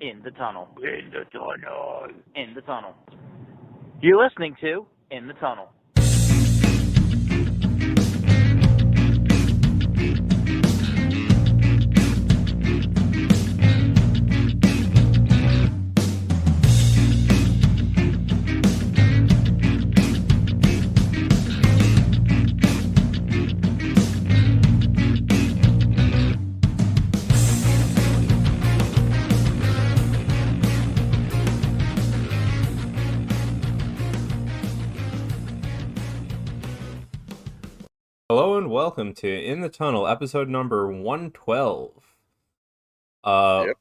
In the tunnel. In the tunnel. In the tunnel. You're listening to In the Tunnel. Hello and welcome to In the Tunnel, episode number 112. Uh, Yep.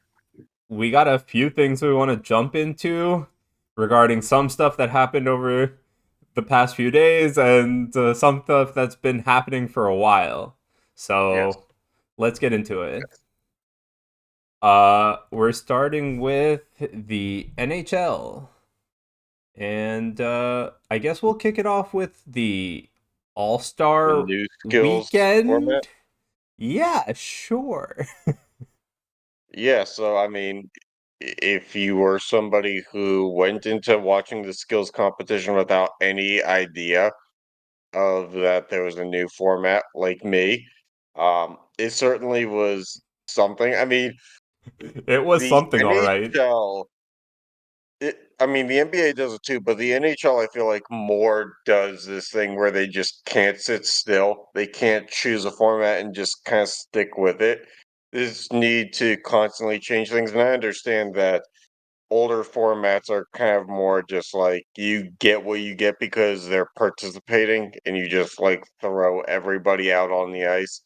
we got a few things we want to jump into regarding some stuff that happened over the past few days and some stuff that's been happening for a while. Yes. So let's get into it. Yes. We're starting with the NHL. And I guess we'll kick it off with the All The Star new skills format. weekend. Yeah, sure. Yeah. So, if you were somebody who went into watching the skills competition without any idea of that there was a new format, like me, it certainly was something. It was The something, all right. NHL. The NBA does it too, but the NHL, I feel like more does this thing where they just can't sit still. They can't choose a format and just kind of stick with it. This need to constantly change things, and I understand that older formats are kind of more just like you get what you get because they're participating, and you just like throw everybody out on the ice.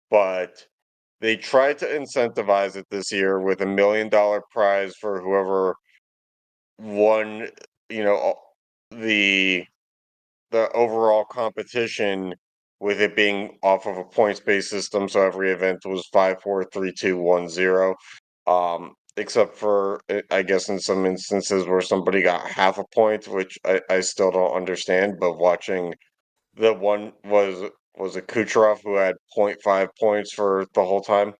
But they tried to incentivize it this year with $1 million prize for whoever won, you know, the the overall competition with it being off of a points-based system, so every event was 5, 4, 3, 2, 1, 0. Except for I guess in some instances where somebody got half a point, which I still don't understand, but watching the one was it Kucherov who had point 0.5 points for the whole time.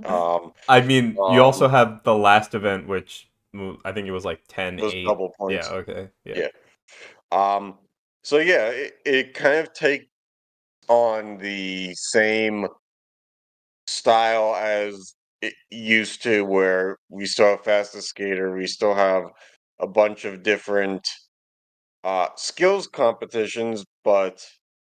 Um, I mean, you um, also have the last event, which I think it was like 10, those 8. double Yeah, points. okay, yeah. Yeah. Um, so yeah, it kind of takes on the same style as it used to, where we still have fastest skater, we still have a bunch of different skills competitions, but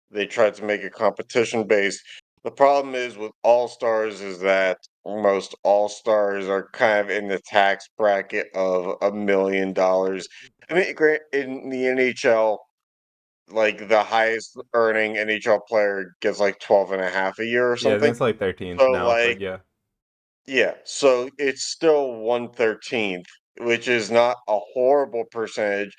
they tried to make it competition based. The problem is with all stars is that most all stars are kind of in the tax bracket of $1 million. In the NHL, like the highest earning NHL player gets like 12 and a half a year or Yeah, I think something. it's like 13th So now, like, but yeah. yeah, so it's still 1/13th, which is not a horrible percentage,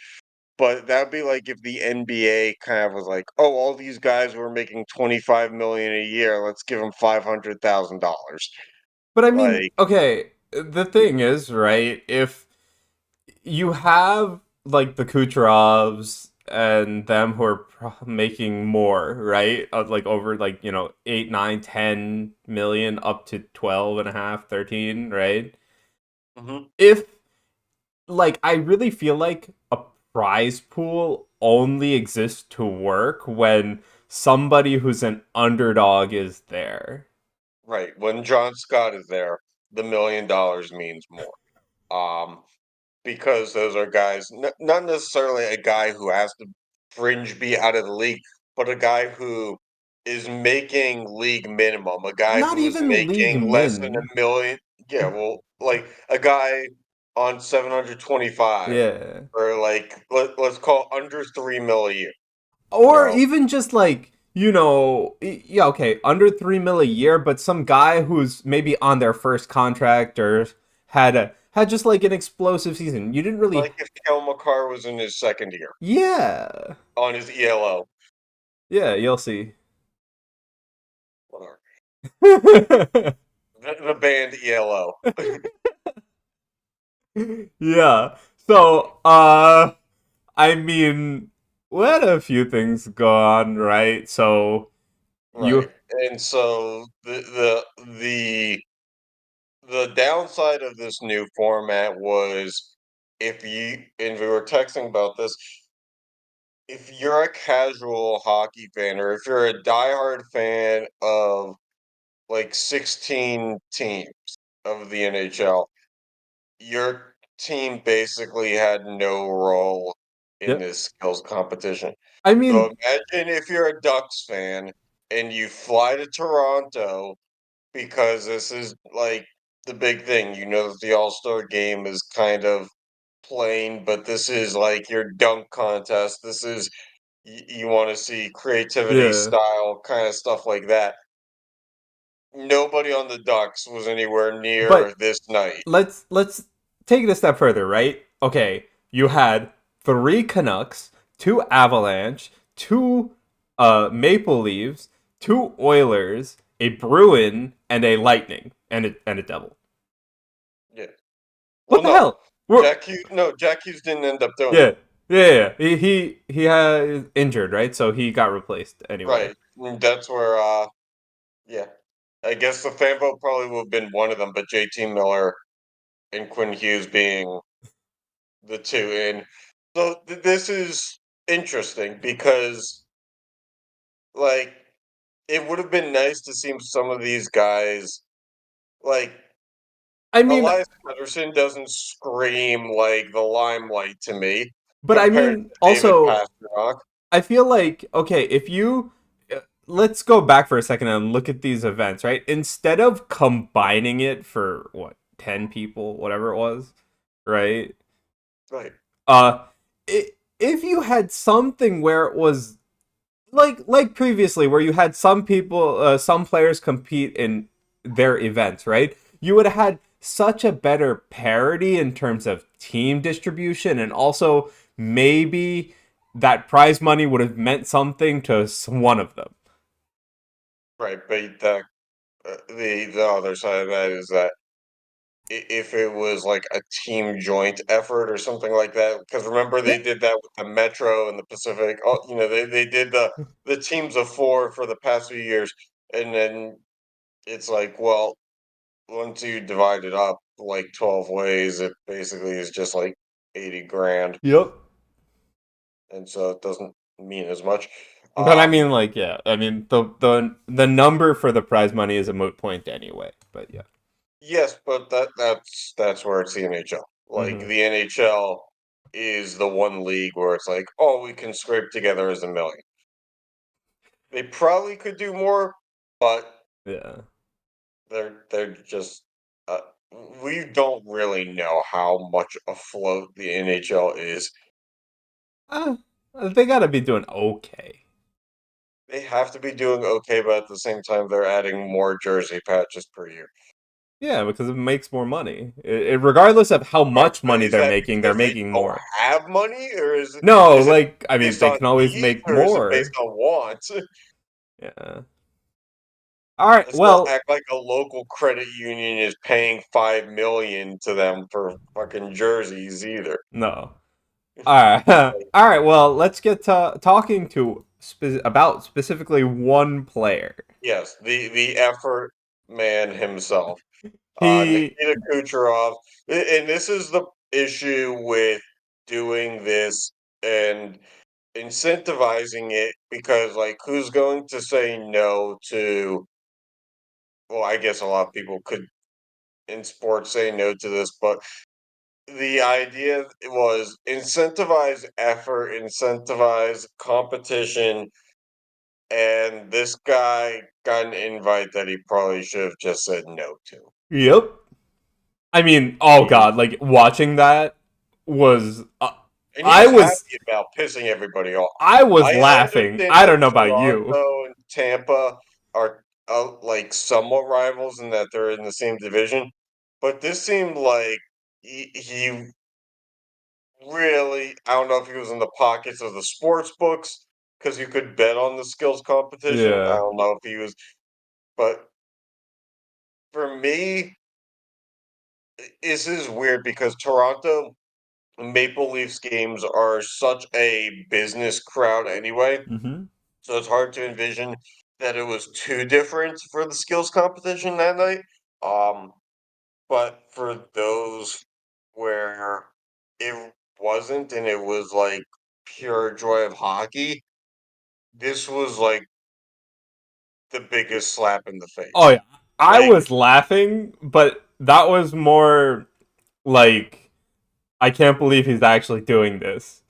but that'd be like if the NBA kind of was like, "Oh, all these guys were making 25 million a year, let's give them $500,000." But I mean, Like, okay, the thing is, right, if you have like the Kucherovs and them who are making more, right? Like over like, 8, 9, 10 million up to 12 and a half, 13, right? mhm, If like I really feel like a prize pool only exists to work when somebody who's an underdog is there. right, when John Scott is there, the $1 million means more. Um, because those are guys, not necessarily a guy who has to fringe be out of the league, but a guy who is making league minimum, a guy Not who is even league making less than min. a million. Yeah, well, like a guy on 725, Yeah. or like let's call under 3 mil a year. You Or know, even just like, yeah, okay, under 3 mil a year, but some guy who's maybe on their first contract or had just like an explosive season. You didn't really. like if Kel McCarr was in his second year Yeah. on his ELO, Yeah, you'll see. whatever, the band ELO. Yeah. So, I mean, we had a few things go on, right? So Right. you And so the the downside of this new format was if you and we were texting about this, if you're a casual hockey fan or if you're a diehard fan of like 16 teams of the NHL, your team basically had no role in Yep. this skills competition. I So mean, imagine if you're a Ducks fan and you fly to Toronto because this is like the big thing. You know that the All-Star game is kind of plain, but this is like your dunk contest. This is you want to see creativity, yeah. style, kind of stuff like that. Nobody on the Ducks was anywhere near But this night. let's take it a step further, right? Okay, you had three Canucks, two Avalanche, two Maple Leafs, two Oilers, a Bruin, and a Lightning, and a Devil. Yeah. What Well, the no, hell? We're Jack Hughes didn't end up doing it. yeah. Yeah. He had injured, right? So he got replaced anyway. Right. That's where yeah. I guess the fan vote probably would have been one of them, but JT Miller and Quinn Hughes being the two. And so this is interesting because like it would have been nice to see some of these guys like I mean, Elias Pettersson doesn't scream like the limelight to me but I compared mean to David also Pastrnak. I feel like okay, if you let's go back for a second and look at these events, right? Instead of combining it for what 10 people, whatever it was, right? Right. Uh, if you had something where it was like previously, where you had some people, some players compete in their events, right? You would have had such a better parity in terms of team distribution, and also maybe that prize money would have meant something to one of them. Right. But the other side of that is that if it was like a team joint effort or something like that, because remember Yeah. they did that with the Metro and the Pacific. Oh, they did the teams of four for the past few years, and then it's like, well, once you divide it up like 12 ways, it basically is just like 80 grand, Yep. and so it doesn't mean as much. But I Um, mean, like, yeah. I mean, the number for the prize money is a moot point anyway. But yeah. yes, but that's where it's the NHL. Like Hmm. the NHL is the one league where it's like, oh, we can scrape together as a million. They probably could do more, but Yeah. they're just uh, we don't really know how much afloat the NHL is. Uh, they gotta be doing okay. They have to be doing okay, but at the same time, they're adding more jersey patches per year. Yeah, because it makes more money. Regardless of how much money Is that they're because they making don't more. have money, or No, is it like, I mean, based they on can always need, make or is it based more. on want? Yeah. All right. Let's not Well, act like a local credit union is paying 5 million to them for fucking jerseys either. no. All right. All right. Well, let's get to talking to about specifically one player. Yes, the effort man himself, He. Nikita Kucherov, and this is the issue with doing this and incentivizing it because, like, who's going to say no to? Well, I guess a lot of people could in sports say no to this, but the idea was incentivize effort, incentivize competition, and this guy got an invite that he probably should have just said no to. Yep. I mean, oh He, god, like watching that was and he I was was happy about pissing everybody off. I was I laughing. understand I that don't know about you. Toronto and Tampa are like somewhat rivals in that they're in the same division, but this seemed like he really, I don't know if he was in the pockets of the sports books because you could bet on the skills competition. I Yeah. don't know if he was, but for me, this is weird because Toronto Maple Leafs games are such a business crowd anyway, Mm-hmm. so it's hard to envision that it was too different for the skills competition that night. Um, but for those where it wasn't and it was like pure joy of hockey, this was like the biggest slap in the Oh face. yeah, I Like was laughing, but that was more like I can't believe he's actually doing this.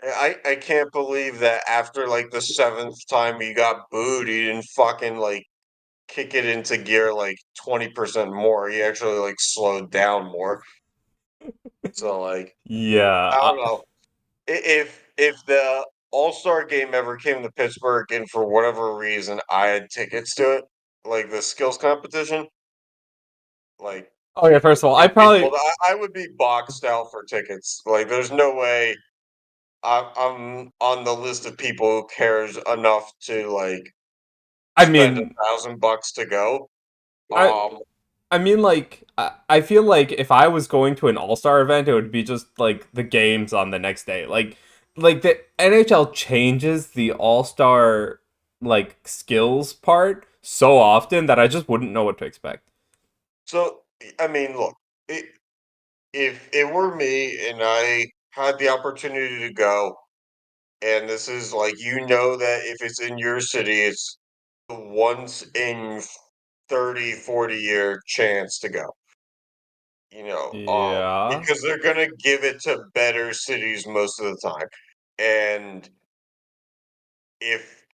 I can't believe that after like the seventh time he got booed, he didn't fucking like kick it into gear like 20% more. He actually like slowed down more. So like Yeah, I don't know. If the All-Star game ever came to Pittsburgh and for whatever reason I had tickets to it, like the skills competition, like oh yeah. First of all, I truth be probably, told, I would be boxed out for tickets. Like there's no way I'm on the list of people who cares enough to like I spend mean, $1,000 to go. I, Um, I mean, like, I feel like if I was going to an All Star event, it would be just like the games on the next day. Like the NHL changes the All Star like skills part so often that I just wouldn't know what to expect. so I mean, look, I if it were me and I had the opportunity to go, and this is like that if it's in your city, it's a once in 30, 40 year chance to go. Yeah. Because they're gonna give it to better cities most of the time. And if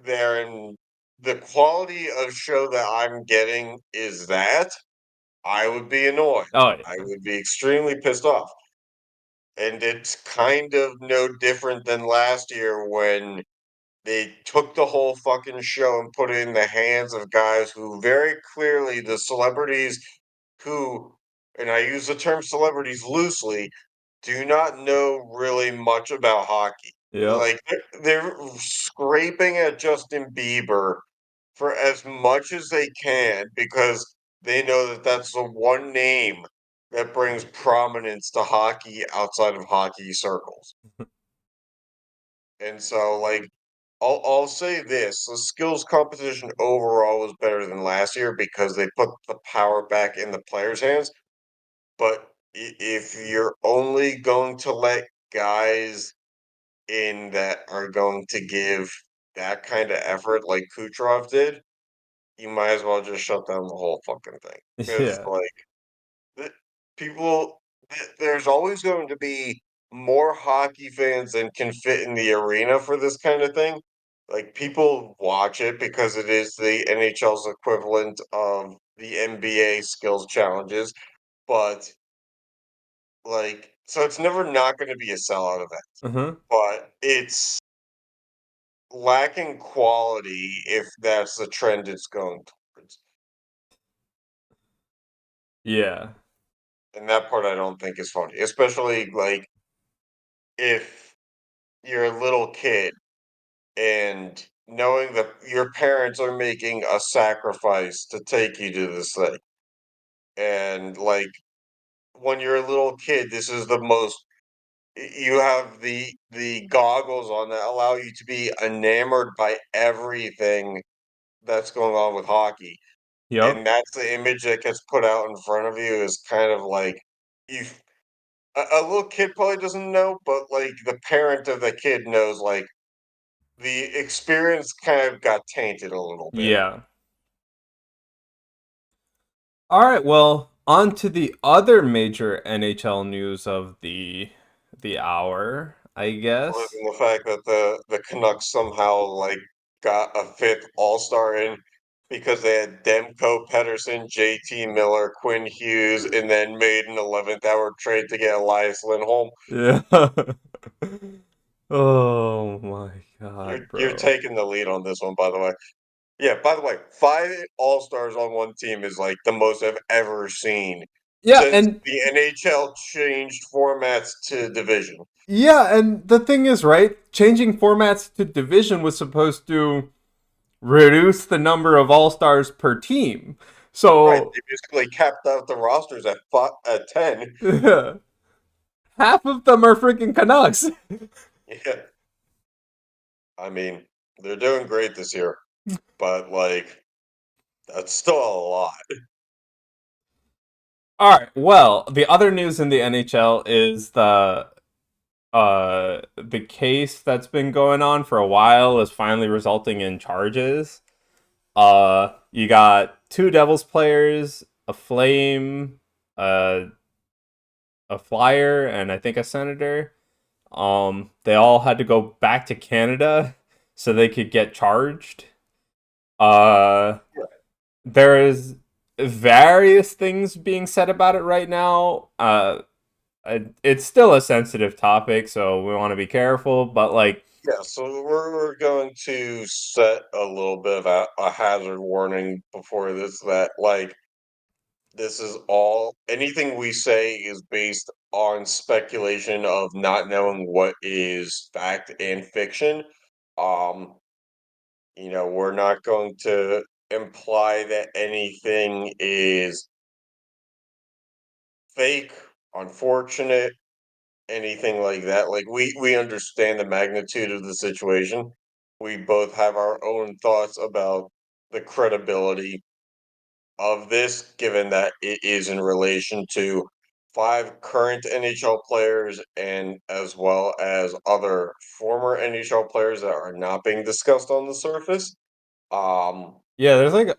there and the quality of show that I'm getting is that, I would be annoyed. Oh I yeah. would be extremely pissed off. And it's kind of no different than last year when they took the whole fucking show and put it in the hands of guys who very clearly the celebrities who, and I use the term celebrities loosely, do not know really much about hockey. Yep. Like they're scraping at Justin Bieber for as much as they can because they know that that's the one name that brings prominence to hockey outside of hockey circles. And so, like, I'll say this: the skills competition overall was better than last year because they put the power back in the players' hands. But if you're only going to let guys in that are going to give that kind of effort like Kucherov did, you might as well just shut down the whole fucking thing. Because Yeah. like the people, there's always going to be more hockey fans than can fit in the arena for this kind of thing. Like people watch it because it is the NHL's equivalent of the NBA skills challenges, but like so it's never not going to be a sellout event, Uh-huh. but it's lacking quality if that's the trend it's going towards. Yeah. And that part I don't think is funny, especially like if you're a little kid and knowing that your parents are making a sacrifice to take you to this thing. And like when you're a little kid, this is the most you have the goggles on that allow you to be enamored by everything that's going on with hockey. Yep. And that's the image that gets put out in front of you is kind of like you a little kid probably doesn't know, but like the parent of the kid knows like the experience kind of got tainted a little bit. Yeah. All right, well, on to the other major NHL news of the hour, I Other guess. than the fact that the Canucks somehow like got a fifth All Star in because they had Demko, Pedersen, JT Miller, Quinn Hughes, and then made an 11th hour trade to get Elias Lindholm. Yeah. Oh my god, You're bro. taking the lead on this one, by the way. Yeah, by the way, five All Stars on one team is like the most I've ever seen Yeah, since and the NHL changed formats to division. yeah, and the thing is, right? Changing formats to division was supposed to reduce the number of all-stars per team. Right, So, they basically capped out the rosters at 10. yeah, half of them are freaking Canucks. Yeah, I mean, they're doing great this year, but like that's still a lot. All right. Well, the other news in the NHL is the case that's been going on for a while is finally resulting in charges. You got two Devils players, a Flame, uh, a Flyer, and I think a Senator. They all had to go back to Canada so they could get charged. Uh, there is various things being said about it right now. It's still a sensitive topic, so we want to be careful. But like, Yeah, so we're going to set a little bit of a hazard warning before this that like this is all anything we say is based on speculation of not knowing what is fact and fiction. Um, we're not going to imply that anything is fake, unfortunate, anything like that. Like we understand the magnitude of the situation. We both have our own thoughts about the credibility of this, given that it is in relation to five current NHL players and as well as other former NHL players that are not being discussed on the surface. Um, yeah, there's like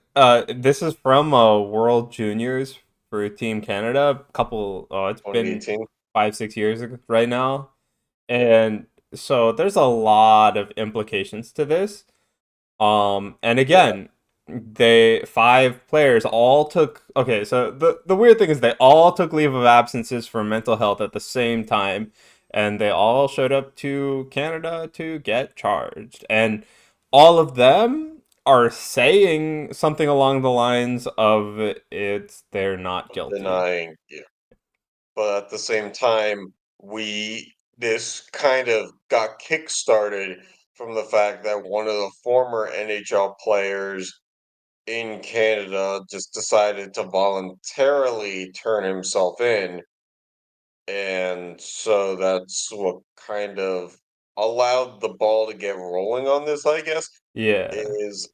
this is from World Juniors for Team Canada. Couple, it's been 2018. 5 6 years right now, Yeah, and so there's a lot of implications to this. And yeah, again, they five players all took okay, so the weird thing is they all took leave of absences for mental health at the same time, and they all showed up to Canada to get charged. And all of them are saying something along the lines of it's they're not guilty. denying. Yeah, but at the same time, we this kind of got kickstarted from the fact that one of the former NHL players in Canada just decided to voluntarily turn himself in. And so that's what kind of allowed the ball to get rolling on this, I guess, Yeah. is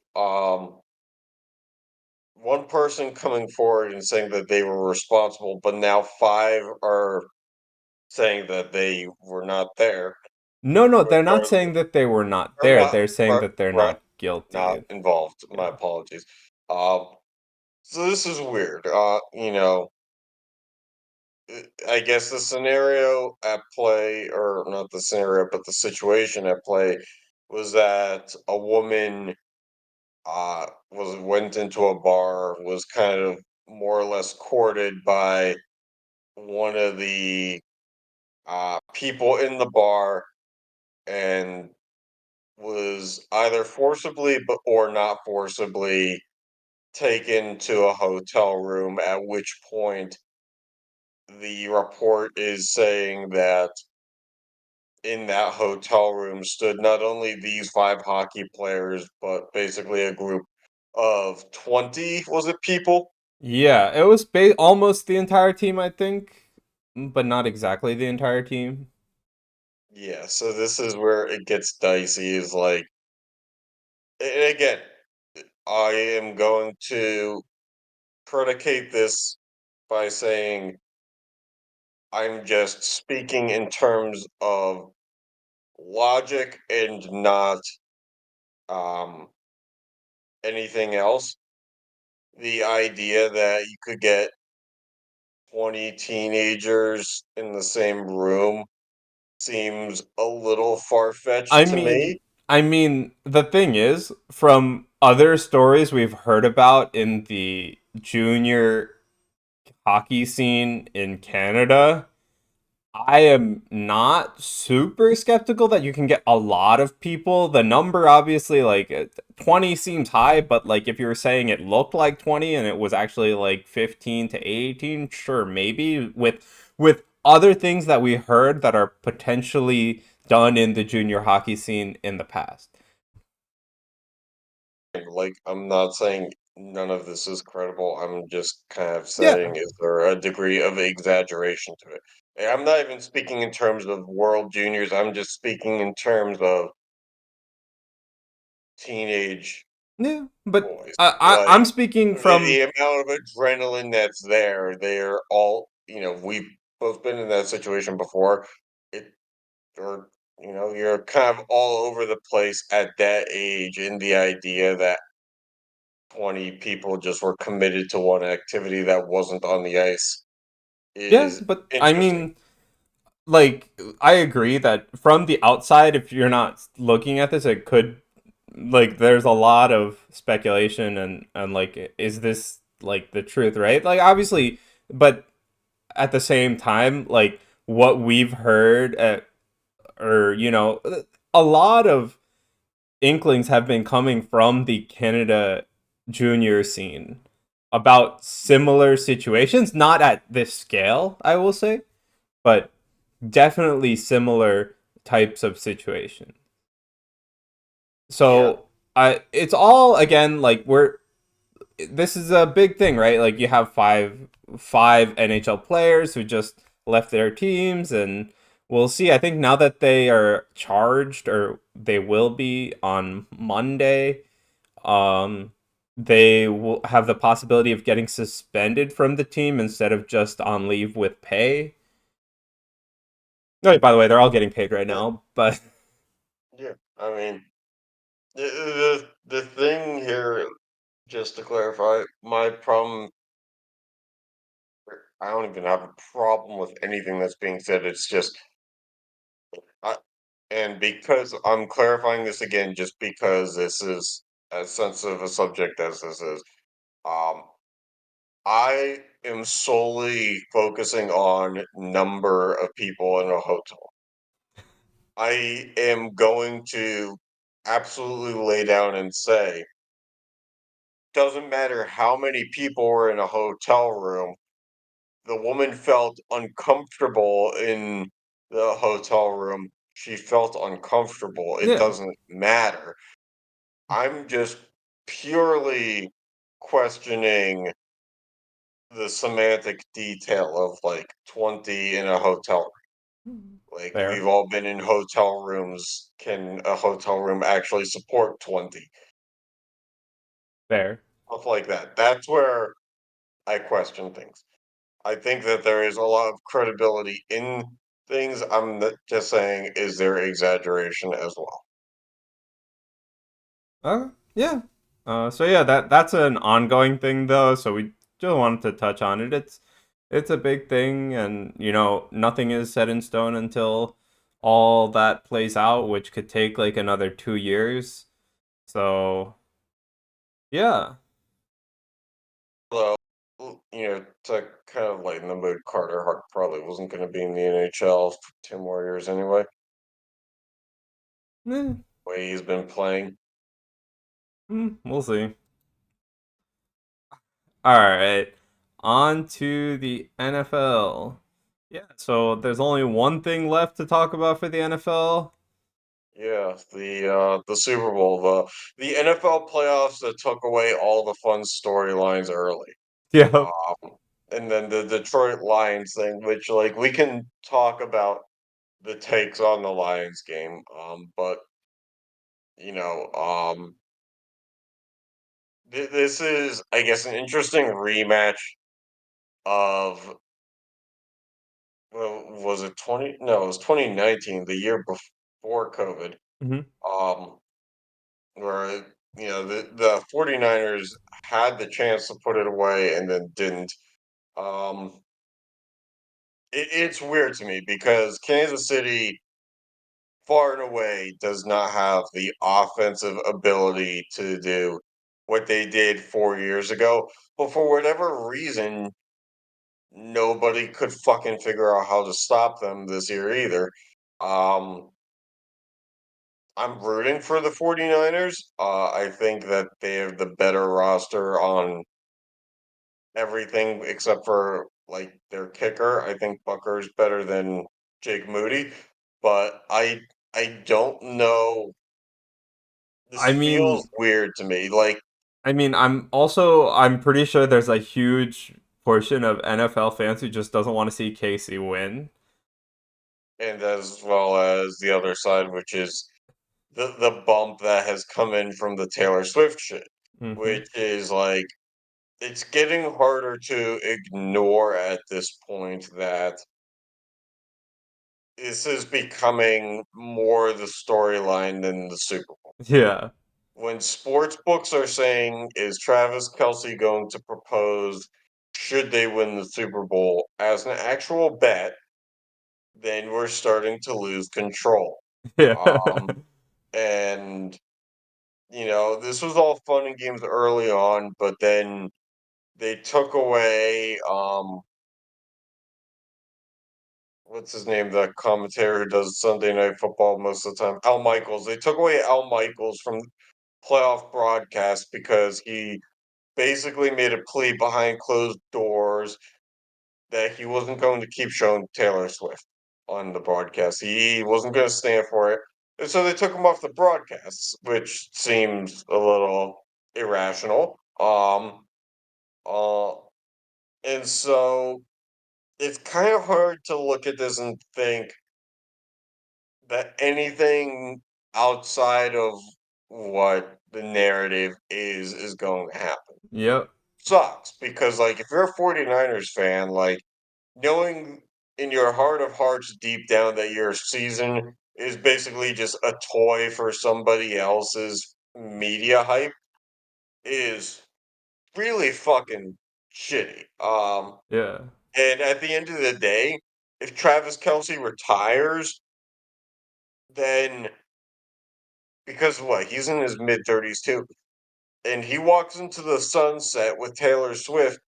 one person coming forward and saying that they were responsible, but now five are saying that they were not there, No, no, they're not saying regardless, that they were not or there. not, They're saying that they're right, not not guilty. involved. My Yeah. apologies. So this is weird. I guess the scenario at play, or not the scenario, but the situation at play, was that a woman was went into a bar, was kind of more or less courted by one of the people in the bar, and was either forcibly but or not forcibly taken to a hotel room. At which point, the report is saying that in that hotel room stood not only these five hockey players, but basically a group of 20, was it people? Yeah, it was almost the entire team, I think, but not exactly the entire team. Yeah, so this is where it gets dicey, is like, and again, I am going to predicate this by saying I'm just speaking in terms of logic and not um, anything else. The idea that you could get 20 teenagers in the same room seems a little I far-fetched to mean, me. the thing is, from other stories we've heard about in the junior hockey scene in Canada, I am not super skeptical that you can get a lot of people. The number obviously like 20 seems high, but like if you were saying it looked like 20 and it was actually like 15 to 18, sure, maybe with other things that we heard that are potentially done in the junior hockey scene in the past. Like, I'm not saying none of this is credible. I'm just kind of Yeah. saying, is there a degree of exaggeration to it? And I'm not even speaking in terms of world juniors. I'm just speaking in terms of teenage. Yeah, but boys. I'm Like speaking the from. amount of adrenaline that's there, they're all, we've both been in that situation before. It or you're kind of all over the place at that age in the idea that 20 people just were committed to one activity that wasn't on the ice Yeah, is but I interesting. mean, like, I agree that from the outside, if you're not looking at this, it could, like, there's a lot of speculation and like, is this like the truth, right? Like, obviously, but at the same time, like, what we've heard, or a lot of inklings have been coming from the Canada junior scene about similar situations, not at this scale, I will say, but definitely similar types of situations. Yeah. So I it's all again like we're this is a big thing, right? Like you have five NHL players who just left their teams, and we'll see. I think now that they are charged, or they will be on Monday, um, they will have the possibility of getting suspended from the team instead of just on leave with pay. Oh, by the way, they're all getting paid right Yeah. now, but Yeah. I mean, the thing here, just to clarify, my problem, I don't even have a problem with anything that's being said. It's just, I, and because I'm clarifying this again, just because this is as sensitive a subject as this is, um, I am solely focusing on number of people in a hotel. I am going to absolutely lay down and say, doesn't matter how many people were in a hotel room, the woman felt uncomfortable in the hotel room. She felt uncomfortable. It yeah. doesn't matter. I'm just purely questioning the semantic detail of like 20 in a hotel room. Like we've Fair, all been in hotel rooms. Can a hotel room actually support 20? fair. Stuff like that. That's where I question things. I think that there is a lot of credibility in things. Just saying, is there exaggeration as well? Yeah. So yeah, that's an ongoing thing though. So we just wanted to touch on it. It's a big thing, and nothing is set in stone until all that plays out, which could take like another 2 years. So yeah, Although, to kind of lighten the mood, Carter Hart probably wasn't going to be in the NHL for 2 more years anyway. eh, The way he's been playing. we'll see. All right, on to the NFL. Yeah, so there's only one thing left to talk about for the NFL. Yeah, the Super Bowl, the NFL playoffs that took away all the fun storylines early. Yeah. Um, and then the Detroit Lions thing, which like we can talk about the takes on the Lions game. But you know, this is, I guess, an interesting rematch of, well, was it 20? No, it was 2019, the year before COVID. Hmm. Um, where the 49ers had the chance to put it away and then didn't. Um, it's weird to me because Kansas City far and away does not have the offensive ability to do what they did 4 years ago. But for whatever reason, nobody could fucking figure out how to stop them this year either. Um, I'm rooting for the 49ers. I think that they have the better roster on everything except for like their kicker. I think Bucker's better than Jake Moody, but I don't know. This I feels mean, weird to me. Like, I'm pretty sure there's a huge portion of NFL fans who just doesn't want to see Casey win. and as well as the other side, which is the bump that has come in from the Taylor Swift shit, Mm-hmm. which is like it's getting harder to ignore at this point that this is becoming more the storyline than the Super Bowl. Yeah. When sports books are saying, is Travis Kelsey going to propose should they win the Super Bowl as an actual bet, then we're starting to lose control. Yeah. Um, and, this was all fun and games early on, but then they took away, what's his name, the commentator who does Sunday Night Football most of the time, Al Michaels. They took away Al Michaels from playoff broadcast because he basically made a plea behind closed doors that he wasn't going to keep showing Taylor Swift on the broadcast. He wasn't going to stand for it. And so they took him off the broadcasts, which seems a little irrational. Uh, and so it's kind of hard to look at this and think that anything outside of what the narrative is going to happen. Yep. Sucks because like if you're a 49ers fan, like knowing in your heart of hearts deep down that your season is basically just a toy for somebody else's media hype is really fucking shitty. Yeah. And at the end of the day, if Travis Kelsey retires, then because what, he's in his mid 30s too, and he walks into the sunset with Taylor Swift,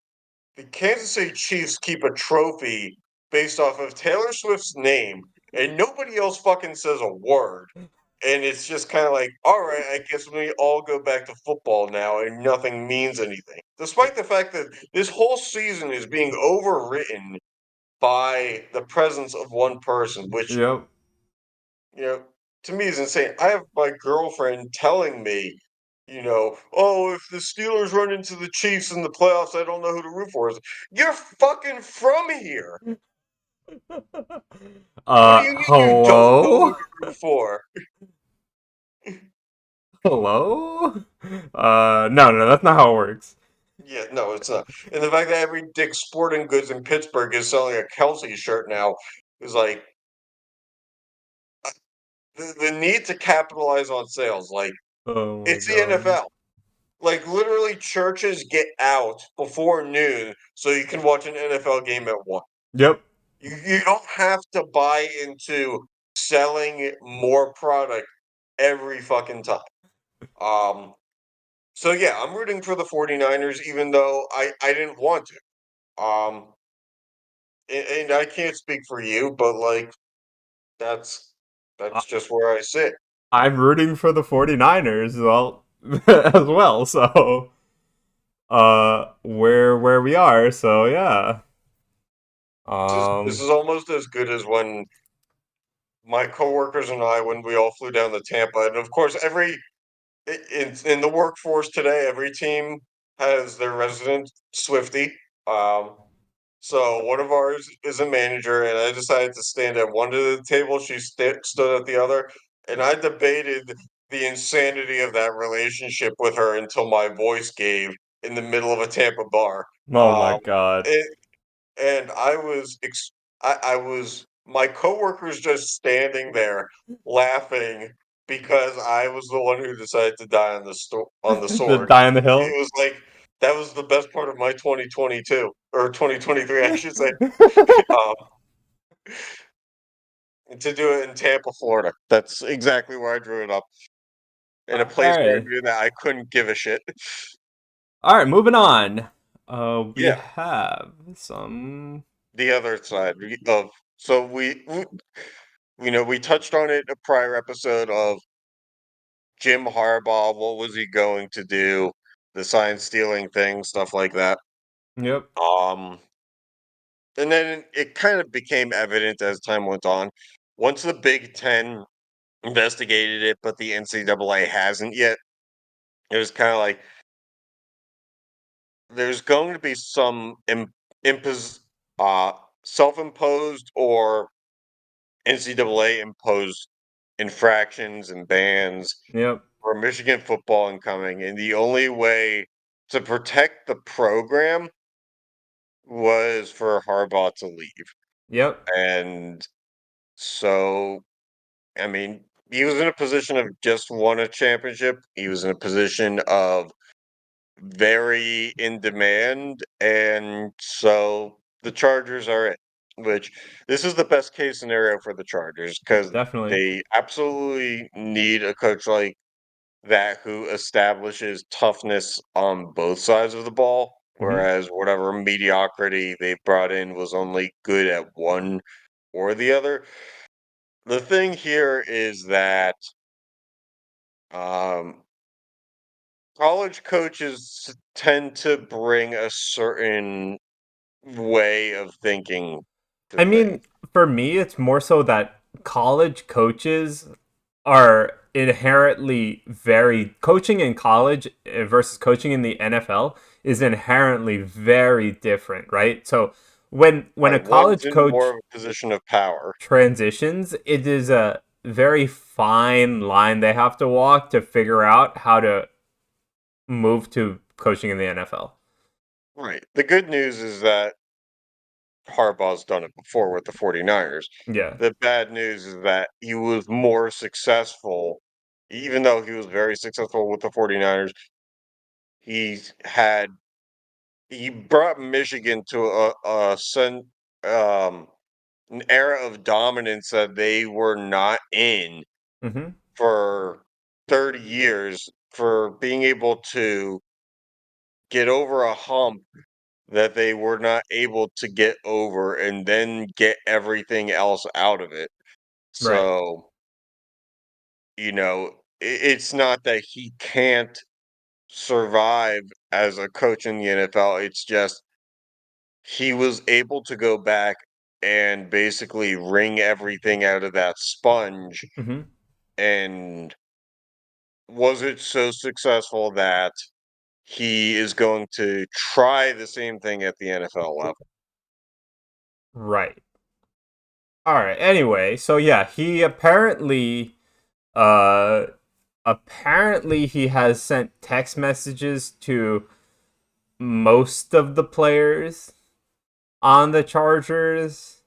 the Kansas City Chiefs keep a trophy based off of Taylor Swift's name, and nobody else fucking says a word. And it's just kind of like, all right, I guess we all go back to football now, and nothing means anything. Despite the fact that this whole season is being overwritten by the presence of one person, which, Yep. you know, to me is insane. I have my girlfriend telling me, oh, if the Steelers run into the Chiefs in the playoffs, I don't know who to root for. You're fucking from here. What do you mean you don't know who Hello? to root for? Hello? No, that's not how it works. Yeah, no, it's not. And the fact that every Dick's Sporting Goods in Pittsburgh is selling a Kelsey shirt now is like the need to capitalize on sales. Like, Oh my it's the god. NFL. Like, literally, churches get out before noon so you can watch an NFL game at 1. Yep. You don't have to buy into selling more product every fucking time. Um, so yeah, I'm rooting for the 49ers even though I didn't want to. And I can't speak for you, but like that's I- that's just where I sit. I'm rooting for the 49ers well as well, so where we are, so yeah. This Um is almost as good as when my coworkers and I, when we all flew down to Tampa, and of course in the workforce today, every team has their resident Swifty. Um, so one of ours is a manager, and I decided to stand at one end of the table. She stood at the other, and I debated the insanity of that relationship with her until my voice gave in the middle of a Tampa bar. oh my Um, god. it, and I was my coworkers just standing there laughing because I was the one who decided to die on the The sword. die on the hill. It was like that was the best part of my 2022 or 2023, I should say. Um, to do it in Tampa, Florida. That's exactly where I drew it up. In a place where I Alright. knew that I couldn't give a shit. Alright, moving on. We Yeah, have some. the other side of so we touched on it in a prior episode of Jim Harbaugh, what was he going to do? The sign stealing thing, stuff like that. Yep. Um, and then it kind of became evident as time went on. Once the Big Ten investigated it, but the NCAA hasn't yet, it was kind of like there's going to be some impos- uh, self imposed or NCAA imposed infractions and bans Yep. for Michigan football incoming, and the only way to protect the program was for Harbaugh to leave. Yep. And so, I mean, he was in a position of just won a championship. He was in a position of very in demand, and so the Chargers are it. Which this is the best case scenario for the Chargers because Definitely. they absolutely need a coach like that who establishes toughness on both sides of the ball, Hmm. whereas whatever mediocrity they brought in was only good at one or the other. The thing here is that um, college coaches tend to bring a certain way of thinking to I things. mean, for me, it's more so that college coaches are inherently very coaching in college versus coaching in the NFL is inherently very different, right? So when a Right, one's college in more coach of a position of power. transitions, it is a very fine line they have to walk to figure out how to move to coaching in the NFL. Right. The good news is that Harbaugh's done it before with the 49ers. Yeah. The bad news is that he was more successful, even though he was very successful with the 49ers. He's had he brought Michigan to um an era of dominance that they were not in Hmm. for 30 years for being able to get over a hump that they were not able to get over and then get everything else out of it. Right. So, it's not that he can't survive as a coach in the NFL. It's just he was able to go back and basically wring everything out of that sponge. Hmm. And was it so successful that he is going to try the same thing at the NFL level? Right. All right. Anyway, so yeah, he uh apparently he has sent text messages to most of the players on the Chargers.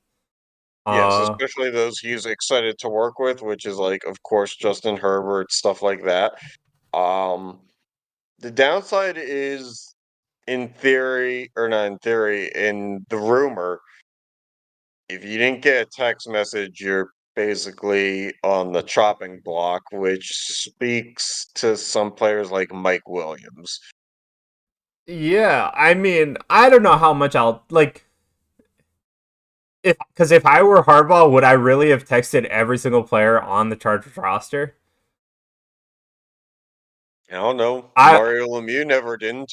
Yes, Uh especially those he's excited to work with, which is like, of course, Justin Herbert, stuff like that. Um, the downside is, in theory, or not in theory, in the rumor, if you didn't get a text message, you're basically on the chopping block, which speaks to some players like Mike Williams. yeah, I mean, I don't know how much I'll like if I were Harbaugh, would I really have texted every single player on the Chargers roster? I don't know. I Mario Lemieux never didn't.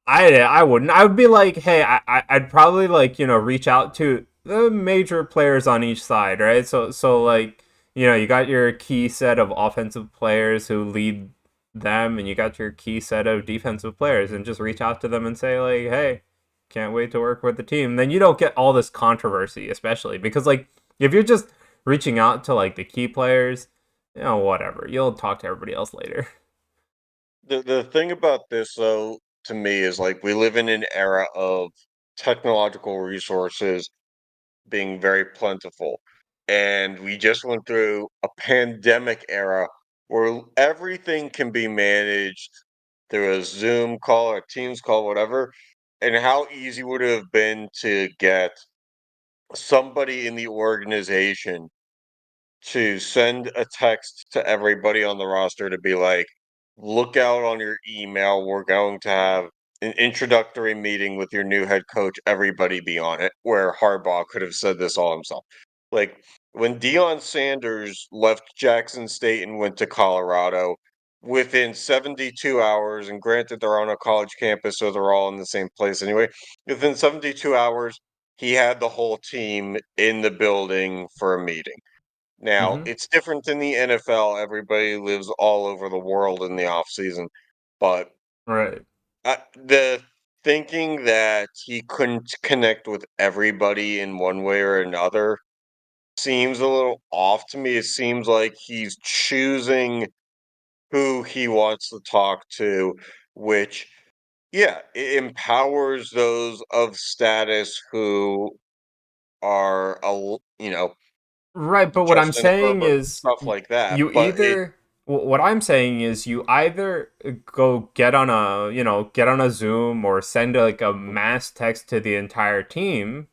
I wouldn't. I would be like, hey, I'd probably like reach out to the major players on each side, right? So like you got your key set of offensive players who lead them, and you got your key set of defensive players, and just reach out to them and say like, hey, can't wait to work with the team. Then you don't get all this controversy, especially because like if you're just reaching out to like the key players, whatever, you'll talk to everybody else later. The thing about this, though, to me, is like we live in an era of technological resources being very plentiful. And we just went through a pandemic era where everything can be managed through a Zoom call or Teams call, whatever. And how easy would it have been to get somebody in the organization to send a text to everybody on the roster to be like, look out on your email. We're going to have an introductory meeting with your new head coach. Everybody be on it. Where Harbaugh could have said this all himself. Like when Deion Sanders left Jackson State and went to Colorado, within 72 hours, and granted they're on a college campus, so they're all in the same place anyway, within 72 hours, he had the whole team in the building for a meeting. Now, Hmm. it's different in the NFL. Everybody lives all over the world in the off season, but Right. the thinking that he couldn't connect with everybody in one way or another seems a little off to me. It seems like he's choosing who he wants to talk to, which, yeah, it empowers those of status who are, Right, but what I'm Justin saying Herbert, is stuff like that. you But it, either what I'm saying is you either go get on a Zoom or send like a mass text to the entire team,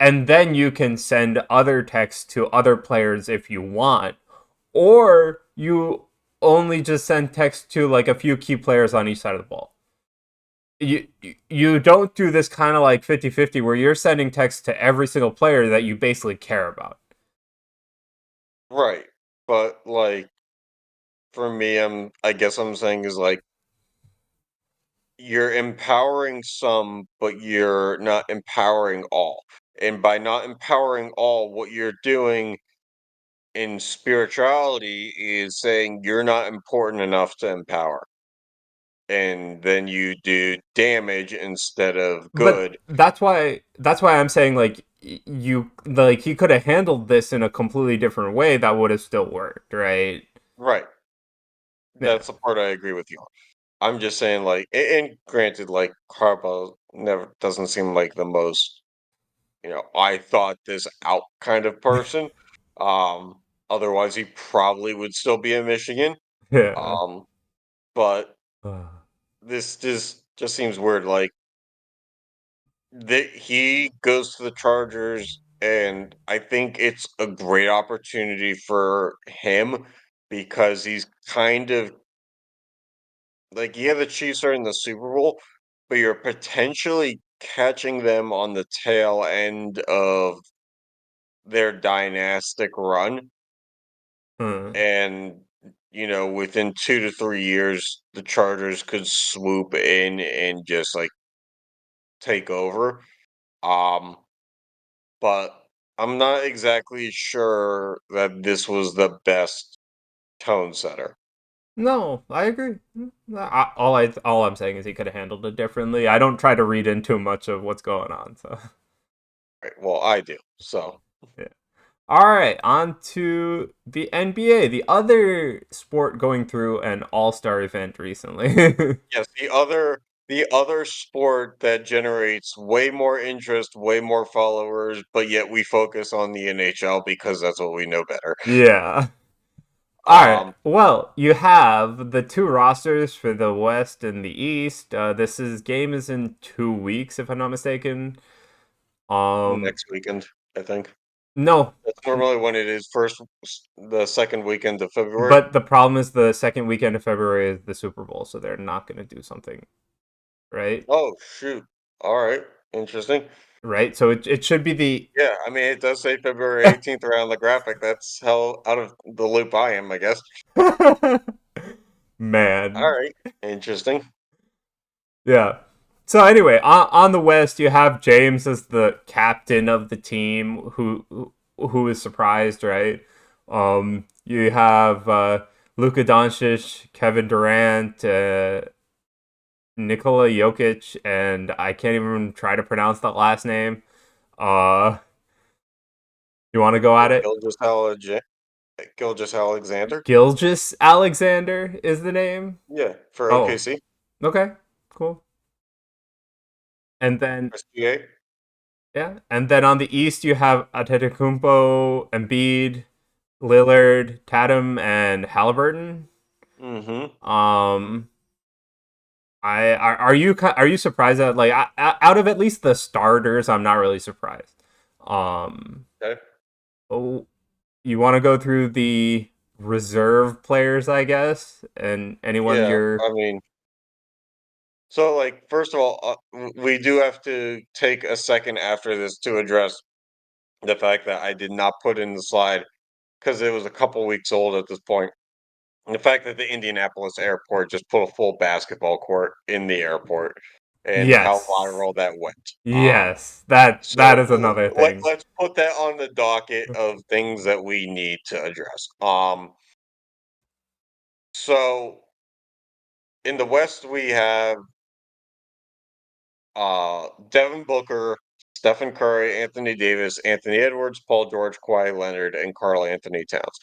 and then you can send other texts to other players if you want, or you only just send text to like a few key players on each side of the ball. You don't do this kind of like 50-50 where you're sending text to every single player that you basically care about. right. But like for me, I guess I'm saying is like you're empowering some, but you're not empowering all. And by not empowering all, what you're doing in spirituality is saying you're not important enough to empower. And then you do damage instead of But good. that's why I'm saying like you like he could have handled this in a completely different way that would have still worked, right? Right. Yeah. That's the part I agree with you on. I'm just saying, like, and granted, like, Harbaugh never doesn't seem like the most, I thought this out kind of person. Um, Otherwise, he probably would still be in Michigan. Yeah. Um, but this just seems weird. Like that he goes to the Chargers, and I think it's a great opportunity for him because he's kind of like, yeah, the Chiefs are in the Super Bowl, but you're potentially catching them on the tail end of their dynastic run. Hmm. And, within 2 to 3 years, the Chargers could swoop in and just like take over. Um, but I'm not exactly sure that this was the best tone setter. No, I agree. All I'm saying is he could have handled it differently. I don't try to read into much of what's going on. So Right. Well, I do. So, yeah. All right, on to the NBA, the other sport going through an All-Star event recently. yes, the other sport that generates way more interest, way more followers, but yet we focus on the NHL because that's what we know better. Yeah. All right. Um, Well, you have the two rosters for the West and the East. This is game is in 2 weeks, if I'm not mistaken. Um, Next weekend, I think. no, That's normally when it is the second weekend of February. but the problem is the second weekend of February is the Super Bowl, so they're not going to do something, right? Oh, shoot. All right. Interesting. Right. So it should be the Yeah, I mean, it does say February 18th around the graphic. That's how out of the loop I am, I guess. All man. right. Interesting. Yeah. So anyway, on the West, you have James as the captain of the team, who is surprised, right? You have Luka Doncic, Kevin Durant, Nikola Jokic, and I can't even try to pronounce that last name. Uh, you want to go at it? Gilgis Alexander. Gilgis Alexander is the name. Yeah, for Oh, OKC. okay, cool. And then SGA. yeah, and then on the East you have Antetokounmpo, Embiid, Lillard, Tatum, and Halliburton. Mm-hmm. Um, are you surprised that like out of at least the starters, I'm not really surprised. Um, Okay. oh, you want to go through the reserve players, I guess, and anyone Yeah, you're I mean, so like first of all, we do have to take a second after this to address the fact that I did not put in the slide because it was a couple weeks old at this point. And the fact that the Indianapolis airport just put a full basketball court in the airport and how yes, viral that went. yes, that So is another thing. let's put that on the docket of things that we need to address. So in the West we have Devin Booker, Stephen Curry, Anthony Davis, Anthony Edwards, Paul George, Kawhi Leonard, and Karl Anthony Towns.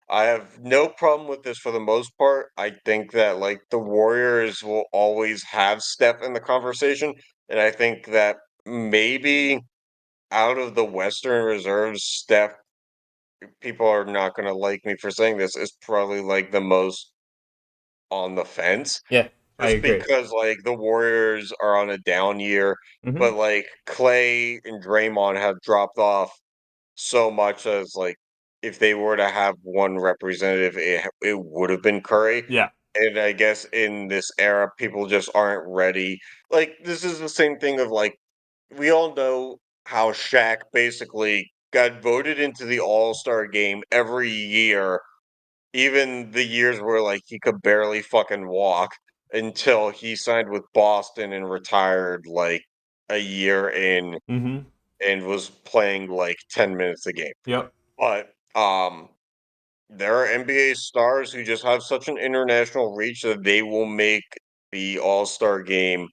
I have no problem with this for the most part. I think that like the Warriors will always have Steph in the conversation, and I think that maybe out of the Western reserves, Steph, people are not going to like me for saying this, is probably like the most on the fence. Yeah, I Just agree. because like the Warriors are on a down year, Hmm. but like Clay and Draymond have dropped off so much as like if they were to have one representative, it would have been Curry. Yeah. And I guess in this era, people just aren't ready. Like this is the same thing of like we all know how Shaq basically got voted into the All Star game every year, even the years where like he could barely fucking walk until he signed with Boston and retired like a year in Hmm. and was playing like 10 minutes a game. Yep. But there are NBA stars who just have such an international reach that they will make the All-Star game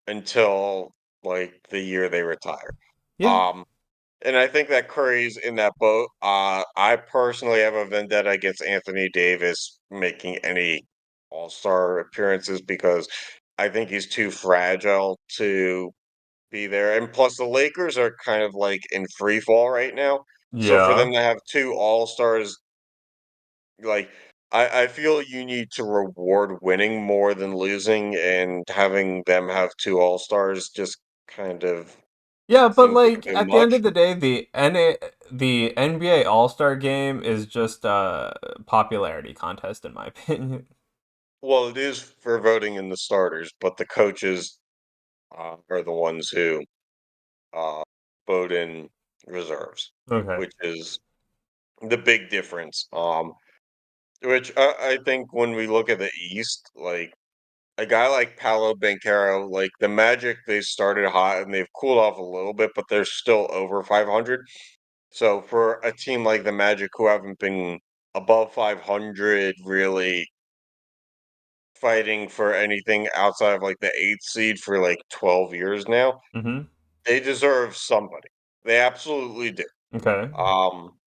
until like the year they retire. Yeah. Um and I think that Curry's in that boat. I personally have a vendetta against Anthony Davis making any All-Star appearances because I think he's too fragile to be there. And plus, the Lakers are kind of like in free fall right now. So for Yeah. them to have two All-Stars, like I feel you need to reward winning more than losing, and having them have two All-Stars just kind of Yeah, but seems like a like bit at the end much. of the day, the NBA All-Star game is just a popularity contest in my opinion. Well, it is for voting in the starters, but the coaches are the ones who uh, vote in reserves, Okay. which is the big difference. Which I think when we look at the East, like a guy like Paolo Banchero, like the Magic, they started hot and they've cooled off a little bit, but they're still over 500. So for a team like the Magic, who haven't been above 500, really fighting for anything outside of like the eighth seed for like 12 years now, Mhm. they deserve somebody. They absolutely do. Okay. Um,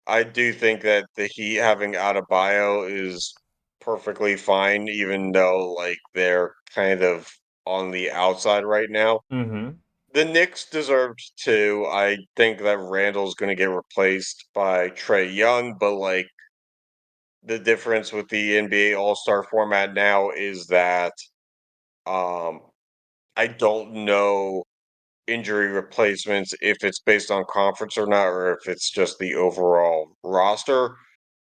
I do think that the Heat having Adebayo is perfectly fine, even though like they're kind of on the outside right now. Mhm. The Knicks deserved to. I think that Randall's going to get replaced by Trey Young, but like the difference with the NBA All-Star format now is that um I don't know injury replacements if it's based on conference or not, or if it's just the overall roster.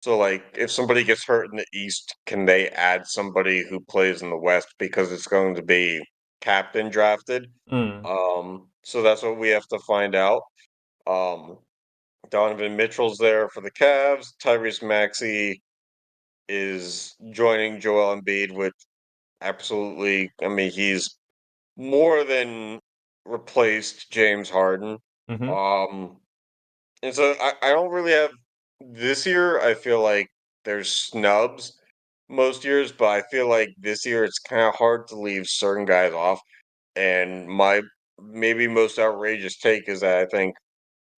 So, like, if somebody gets hurt in the East, can they add somebody who plays in the West because it's going to be captain drafted? Mm. So that's what we have to find out. Um, Donovan Mitchell's there for the Cavs. Tyrese Maxey is joining Joel Embiid with absolutely. I mean, he's more than replaced James Harden. Mhm. Um, and so I don't really have this year. I feel like there's snubs most years, but I feel like this year it's kind of hard to leave certain guys off. And my maybe most outrageous take is that I think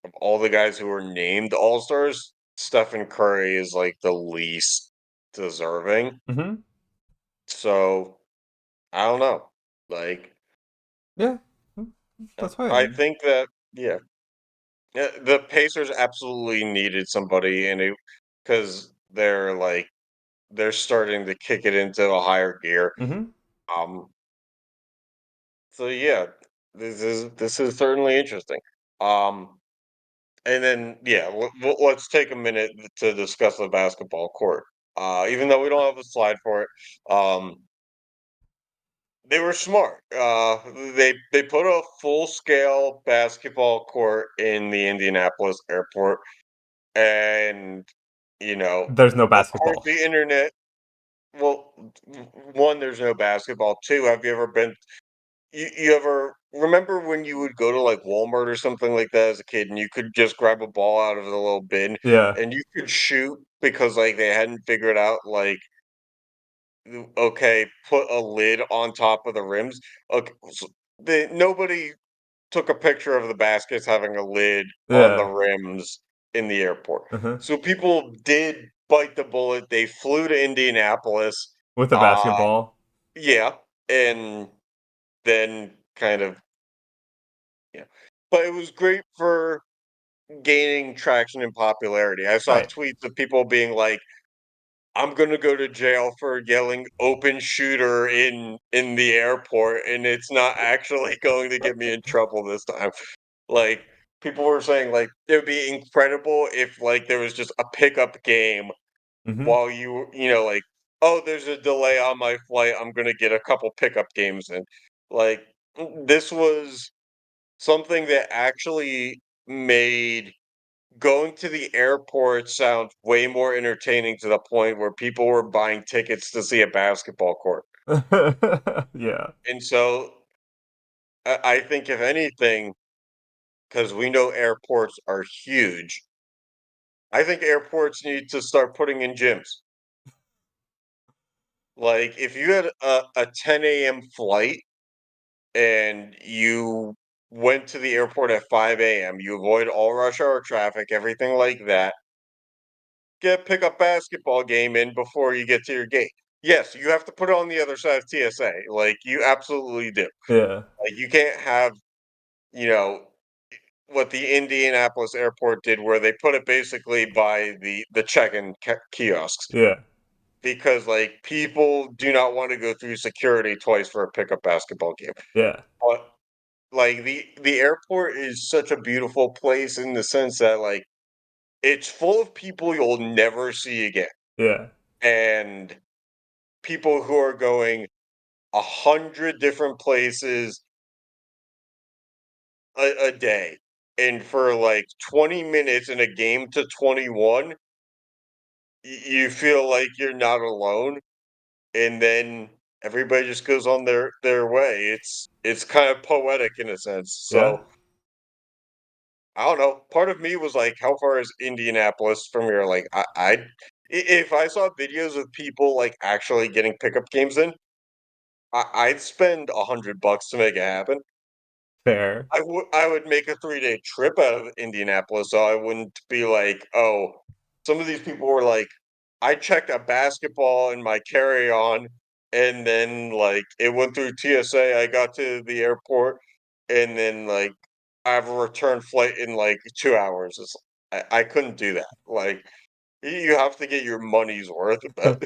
of all the guys who were named All Stars, Stephen Curry is like the least deserving. Mhm. So I don't know. Like Yeah. Mm, that's I fine. think that yeah, yeah, the Pacers absolutely needed somebody in it because they're like they're starting to kick it into a higher gear. Mhm. Um, so yeah, this is certainly interesting. Um, and then yeah, let's take a minute to discuss the basketball court. Even though we don't have a slide for it, they were smart. They put a full scale basketball court in the Indianapolis airport, and you know, There's no of course, basketball. the internet. Well, one, there's no basketball. Two, have you ever been? You ever remember when you would go to like Walmart or something like that as a kid, and you could just grab a ball out of the little bin, Yeah. and you could shoot because like they hadn't figured out like okay, put a lid on top of the rims. Okay, so nobody. took a picture of the baskets having a lid on the Yeah. rims in the airport. Uh-huh. So people did bite the bullet. They flew to Indianapolis. With the Uh, basketball. yeah, and then kind of yeah. But it was great for gaining traction and popularity. I saw Right. tweets of people being like, I'm gonna go to jail for yelling open shooter in the airport, and it's not actually going to get me in trouble this time. Like people were saying like it would be incredible if like there was just a pickup game Mm-hmm. while you know like, oh, there's a delay on my flight, I'm gonna get a couple pickup games in. Like this was something that actually made going to the airport sound way more entertaining to the point where people were buying tickets to see a basketball court. Yeah. And so I think if anything, because we know airports are huge, I think airports need to start putting in gyms. Like if you had a 10 a.m. flight and you went to the airport at 5 a.m., you avoid all rush hour traffic, everything like that, pick a basketball game in before you get to your gate. Yes, you have to put it on the other side of TSA. Like you absolutely do. Yeah. Like you can't have, you know, what the Indianapolis airport did where they put it basically by the check-in kiosks Yeah. because like people do not want to go through security twice for a pickup basketball game. Yeah. But like the airport is such a beautiful place in the sense that like it's full of people you'll never see again. Yeah. And people who are going 100 different places a day. And for like 20 minutes in a game to 21, you feel like you're not alone. And then everybody just goes on their way. It's kind of poetic in a sense. Yeah. So I don't know. Part of me was like, how far is Indianapolis from here? Like if I saw videos of people like actually getting pickup games in, I'd spend $100 to make it happen. Fair. I would make a 3-day trip out of Indianapolis, so I wouldn't be like, "Oh," some of these people were like, "I checked a basketball in my carry-on, and then, like, it went through TSA, I got to the airport, and then, like, I have a return flight in, like, 2 hours." I couldn't do that, like, you have to get your money's worth, but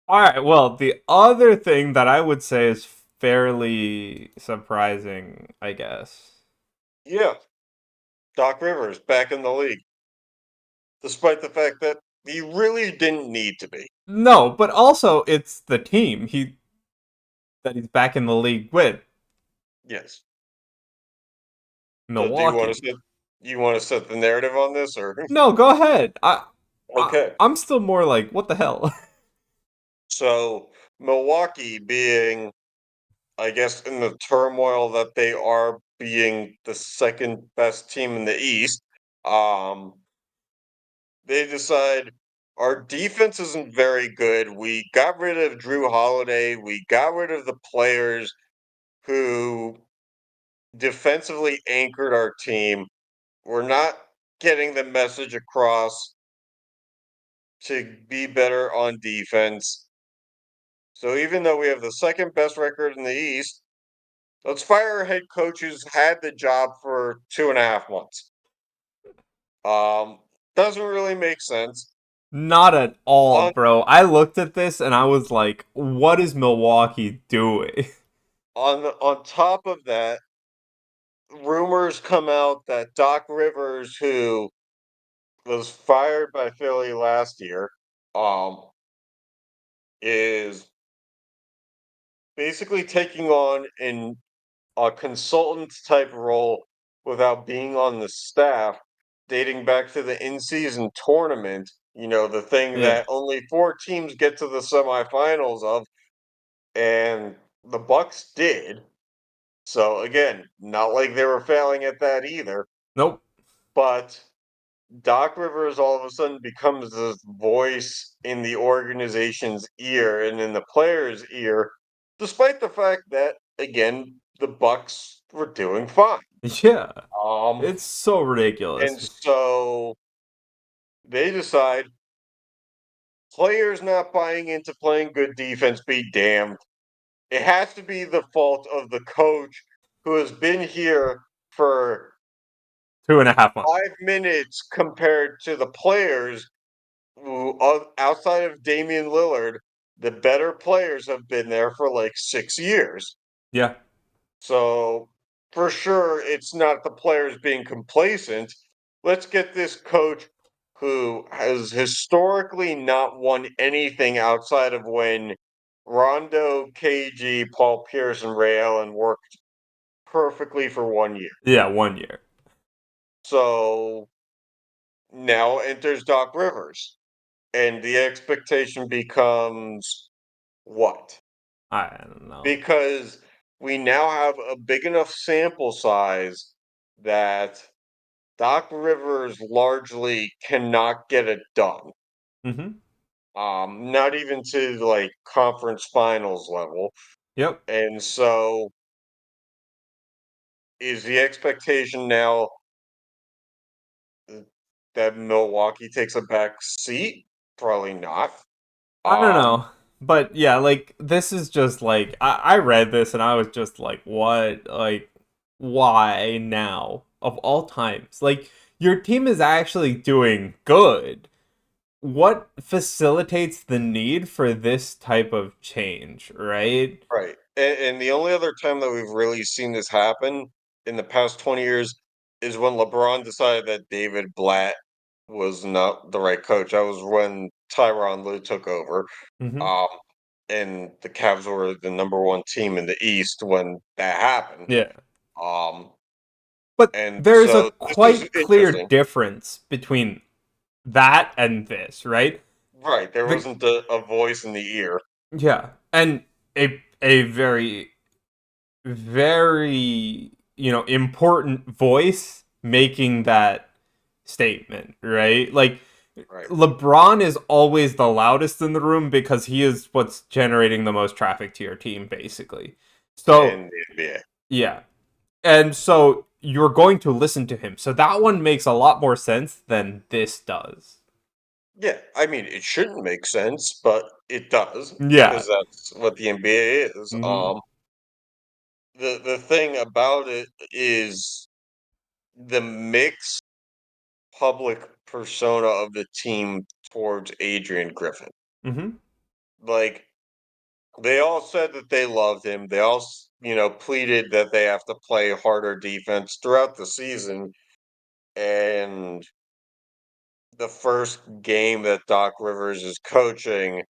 All right. Well, the other thing that I would say is fairly surprising, I guess. yeah, Doc Rivers back in the league, despite the fact that he really didn't need to be. No, but also it's the team that he's back in the league with, Yes. So do Milwaukee. you wanna set the narrative on this or No, go ahead. okay. I'm still more like, what the hell? So Milwaukee being, I guess, in the turmoil that they are being the second best team in the East, um, they decide our defense isn't very good. We got rid of Drew Holiday. We got rid of the players who defensively anchored our team. We're not getting the message across to be better on defense. So even though we have the second best record in the East, let's fire our head coach who's had the job for 2.5 months. Um, doesn't really make sense. Not at all, On bro. I looked at this and I was like, what is Milwaukee doing? on top of that, rumors come out that Doc Rivers, who was fired by Philly last year, um, is basically taking on a consultant type role without being on the staff, dating back to the in-season tournament, the thing Yeah. that only 4 teams get to the semifinals of, and the Bucks did. So again, not like they were failing at that either, Nope. but Doc Rivers all of a sudden becomes this voice in the organization's ear and in the players' ear, despite the fact that again the Bucks we're doing fine. Yeah, Um, it's so and ridiculous. so they decide players not buying into playing good defense be damned. It has to be the fault of the coach who has been here for 2.5 months. 5 minutes compared to the players who, outside of Damian Lillard, the better players have been there for like 6 years. Yeah. So for sure, it's not the players being complacent. Let's get this coach who has historically not won anything outside of when Rondo, KG, Paul Pierce, and Ray Allen worked perfectly for 1 year. Yeah, 1 year. So now enters Doc Rivers, and the expectation becomes what? I don't know. Because we now have a big enough sample size that Doc Rivers largely cannot get it done. Mm-hmm. Not even to like conference finals level. Yep. And so is the expectation now that Milwaukee takes a back seat? Probably not. I don't Um, know. But yeah, like this is just like I read this and I was just like, what? Like, why now? Of all times? Like, your team is actually doing good. What facilitates the need for this type of change, right? right. And the only other time that we've really seen this happen in the past 20 years is when LeBron decided that David Blatt was not the right coach. That was when Tyronn Lue took over. Mm-hmm. Um, and the Cavs were the number one team in the East when that happened. Yeah. Um, But and there's a so this is quite clear interesting. difference between that and this, right? Right. There The wasn't a voice in the ear. Yeah, and a very very important voice making that statement, right? Like Right. LeBron is always the loudest in the room because he is what's generating the most traffic to your team, basically. So In the NBA. yeah, and so you're going to listen to him. So that one makes a lot more sense than this does. Yeah. I mean, it shouldn't make sense, but it does Yeah. because that's what the NBA is. Mm-hmm. The thing about it is the mixed public persona of the team towards Adrian Griffin. Mm-hmm. Like they all said that they loved him. They all, pleaded that they have to play harder defense throughout the season. And the first game that Doc Rivers is coaching,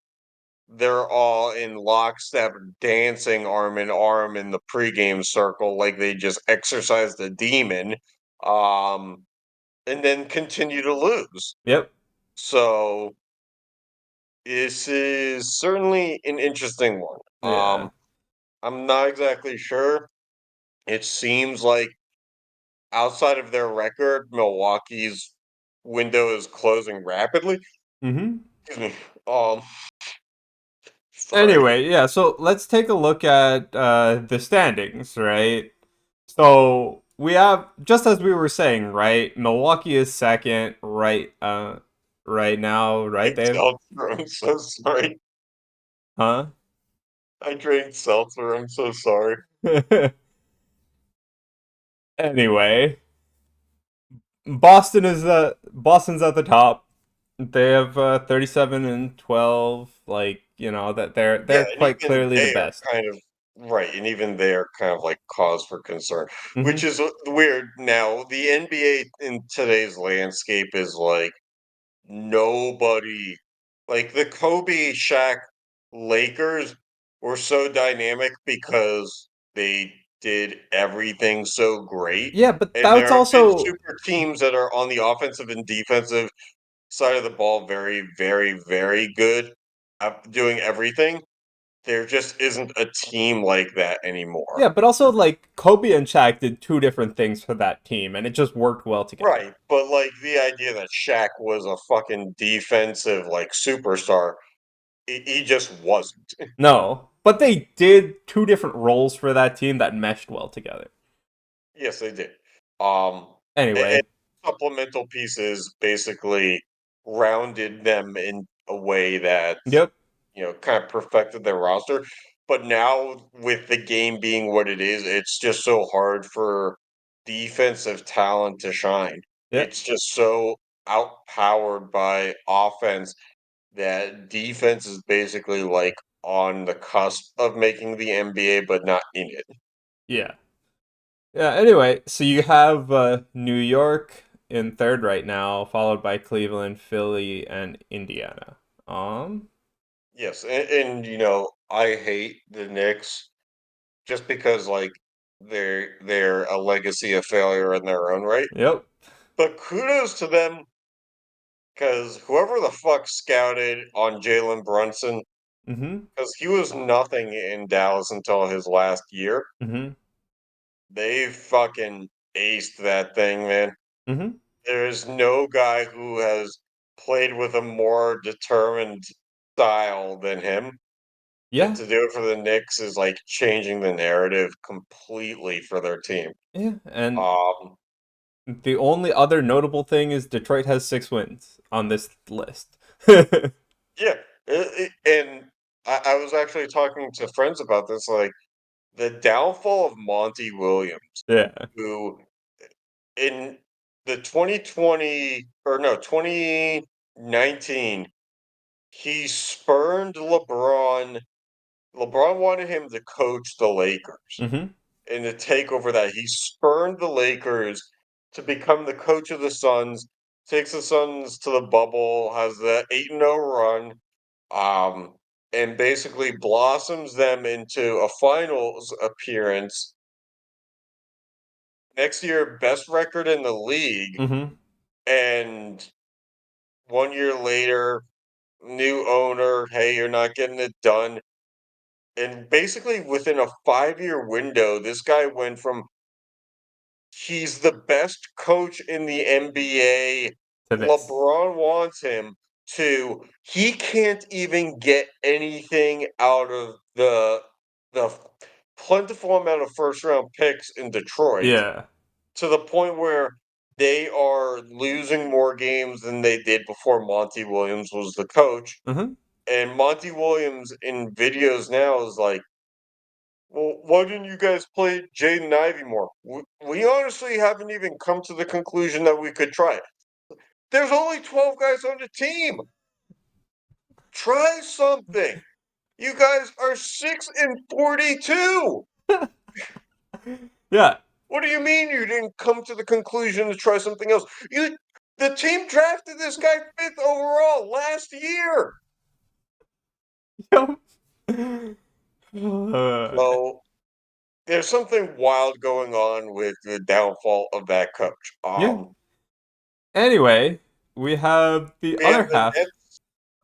they're all in lockstep, dancing arm in arm in the pregame circle, like they just exercised a demon, um, and then continue to lose. Yep. So this is certainly an interesting one. Yeah. I'm not exactly sure. It seems like outside of their record, Milwaukee's window is closing rapidly. Mm-hmm. Excuse me. Um, sorry. Anyway, yeah, so let's take a look at the standings, right? So we have, just as we were saying, right? Milwaukee is second, right now, right, Drank Dave? seltzer. I'm so sorry. Huh? I drank seltzer. I'm so sorry. Anyway, Boston's at the top. They have 37 and 12. Like, that they're Yeah, and quite even clearly the they are best. kind of right, and even they are kind of like cause for concern, which Mm-hmm. is weird. Now, the NBA in today's landscape is like nobody, like the Kobe Shaq Lakers were so dynamic because they did everything so great. Yeah, but And there that's have been also super teams that are on the offensive and defensive side of the ball very, very, very good at doing everything. There just isn't a team like that anymore. Yeah, but also like Kobe and Shaq did two different things for that team, and it just worked well together. Right, but like the idea that Shaq was a fucking defensive like superstar, he just wasn't. No, but they did two different roles for that team that meshed well together. Yes, they did. Um, and Anyway, supplemental pieces basically rounded them in a way that, yep, kind of perfected their roster. But now with the game being what it is, it's just so hard for defensive talent to shine. yep, It's just so outpowered by offense that defense is basically like on the cusp of making the NBA, but not in it. yeah. Yeah, anyway, so you have New York in third right now, followed by Cleveland, Philly, and Indiana. Um, Yes, and I hate the Knicks just because like they're a legacy of failure in their own right. yep. But kudos to them because whoever the fuck scouted on Jalen Brunson, Mm-hmm. because he was nothing in Dallas until his last year, Mm-hmm. they fucking aced that thing, man. Mm-hmm. There's no guy who has played with a more determined style than him. And Yeah. to do it for the Knicks is like changing the narrative completely for their team. Yeah. And Um, the only other notable thing is Detroit has 6 wins on this list. yeah, and I was actually talking to friends about this, like the downfall of Monty Williams, Yeah. who in the 2020 or no 2019 he spurned LeBron. LeBron wanted him to coach the Lakers. Mm-hmm. And to take over that. He spurned the Lakers to become the coach of the Suns, takes the Suns to the bubble, has the 8-0 run, um, and basically blossoms them into a finals appearance. Next year, best record in the league, Mm-hmm. and 1 year later, new owner, hey, you're not getting it done. And basically within a 5-year window, this guy went from he's the best coach in the NBA. To this. LeBron wants him to. He can't even get anything out of the plentiful amount of first round picks in Detroit Yeah. to the point where they are losing more games than they did before Monty Williams was the coach. Mm-hmm. And Monty Williams in videos now is like, well, why didn't you guys play Jaden Ivey more? We honestly haven't even come to the conclusion that we could try it. There's only 12 guys on the team. Try something. You guys are 6-42. Yeah. What do you mean you didn't come to the conclusion to try something else? The team drafted this guy 5th overall last year. Yep. Uh, So there's something wild going on with the downfall of that coach. yeah. Anyway, we have the We have other half The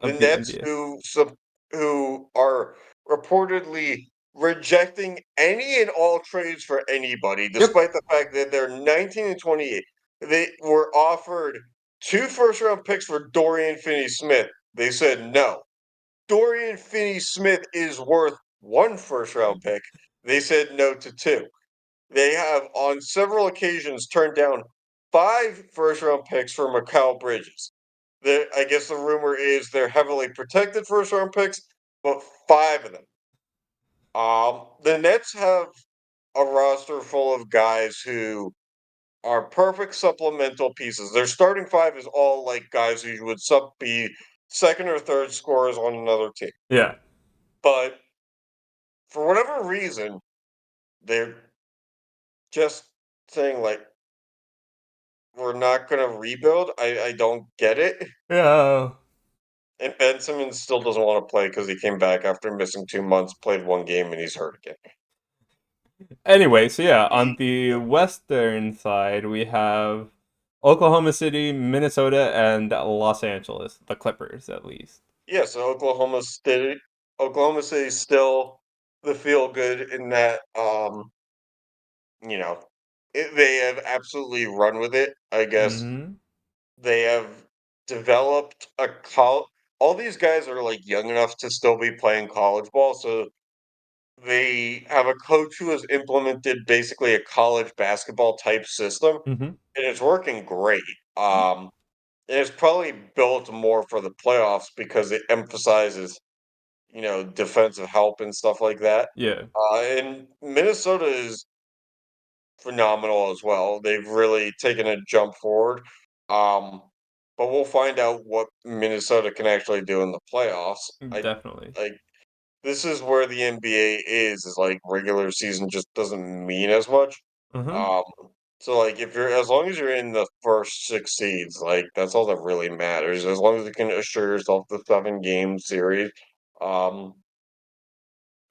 of the Nets NBA. who are reportedly rejecting any and all trades for anybody, Yep. despite the fact that they're 19 and 28. They were offered 2 first-round picks for Dorian Finney-Smith. They said no. Dorian Finney-Smith is worth 1 first-round pick. They said no to two. They have on several occasions turned down 5 first-round picks for Mikal Bridges. I guess the rumor is they're heavily protected first-round picks, but 5 of them. The Nets have a roster full of guys who are perfect supplemental pieces. Their starting five is all like guys who would be second or third scorers on another team. Yeah. But for whatever reason, they're just saying like we're not going to rebuild. I don't get it. Yeah. And Ben Simmons still doesn't want to play because he came back after missing 2 months, played 1 game, and he's hurt again. Anyway, so yeah, on He, the western side, we have Oklahoma City, Minnesota, and Los Angeles, the Clippers at least. yes, Oklahoma City still the feel good in that you know they have absolutely run with it. I guess Mm-hmm. they have developed a all these guys are like young enough to still be playing college ball, so they have a coach who has implemented basically a college basketball type system, Hmm. and it's working great. Um, and it's probably built more for the playoffs because it emphasizes, defensive help and stuff like that. Yeah, And Minnesota is phenomenal as well. They've really taken a jump forward. Um, but we'll find out what Minnesota can actually do in the playoffs. I definitely. like this is where the NBA is like regular season just doesn't mean as much. Hmm. Um, so like if you're as long as you're in the first six seeds, like that's all that really matters. As long as you can assure yourself the 7 game series. Um,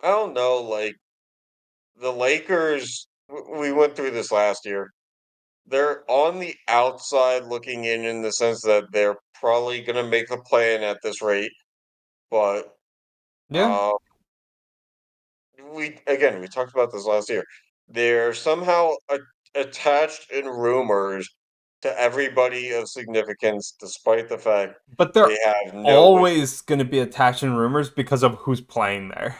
I don't know, like the Lakers, we went through this last year. They're on the outside looking in the sense that they're probably going to make the play-in at this rate, but Yeah, uh, we talked about this last year. They're somehow attached in rumors to everybody of significance, despite the fact but they're they have no win. always going to be attached in rumors because of who's playing there.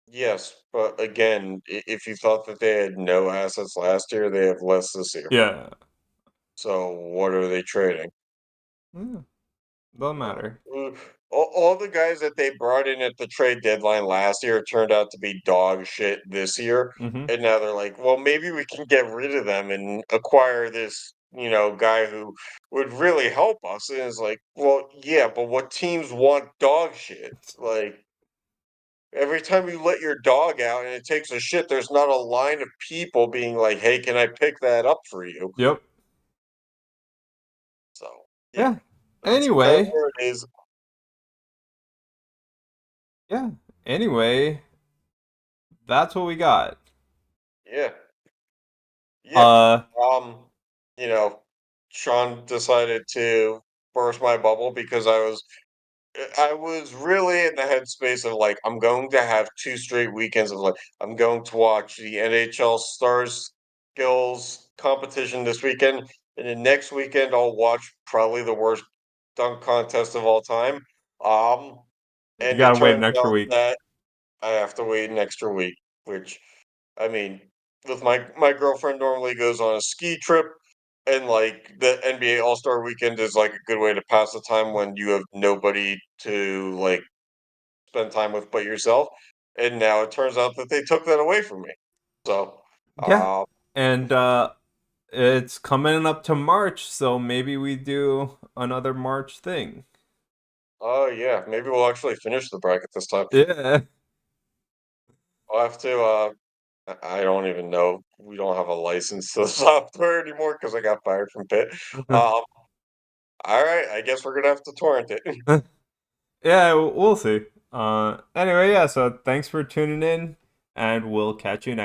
Yes, but again, if you thought that they had no assets last year, they have less this year. Yeah. So what are they trading? Yeah, doesn't Uh, matter. uh, all the guys that they brought in at the trade deadline last year turned out to be dog shit this year, Hmm. and now they're like, well, maybe we can get rid of them and acquire this, guy who would really help us. And it's like, well, yeah, but what teams want dog shit? Like every time you let your dog out and it takes a shit, there's not a line of people being like, hey, can I pick that up for you? Yep. So yeah, Yeah. that's kind of Anyway, where it is. yeah. Anyway, that's what we got. Yeah. Yeah. Uh, Um, you know, Sean decided to burst my bubble because I was really in the headspace of like I'm going to have 2 straight weekends of like I'm going to watch the NHL Stars Skills competition this weekend, and then next weekend I'll watch probably the worst dunk contest of all time. Um, you and it gotta wait an turns extra out week. that I have to wait an extra week, which I mean, with my girlfriend normally goes on a ski trip, and like the NBA All Star Weekend is like a good way to pass the time when you have nobody to like spend time with but yourself. And now it turns out that they took that away from me. So, Yeah. uh, And it's coming up to March, so maybe we do another March thing. oh yeah, maybe we'll actually finish the bracket this time. Yeah. I'll have to. I don't even know. We don't have a license to the software anymore because I got fired from Pitt. Um, all right, I guess we're gonna have to torrent it. Yeah, we'll see. Anyway, yeah, so thanks for tuning in, and we'll catch you next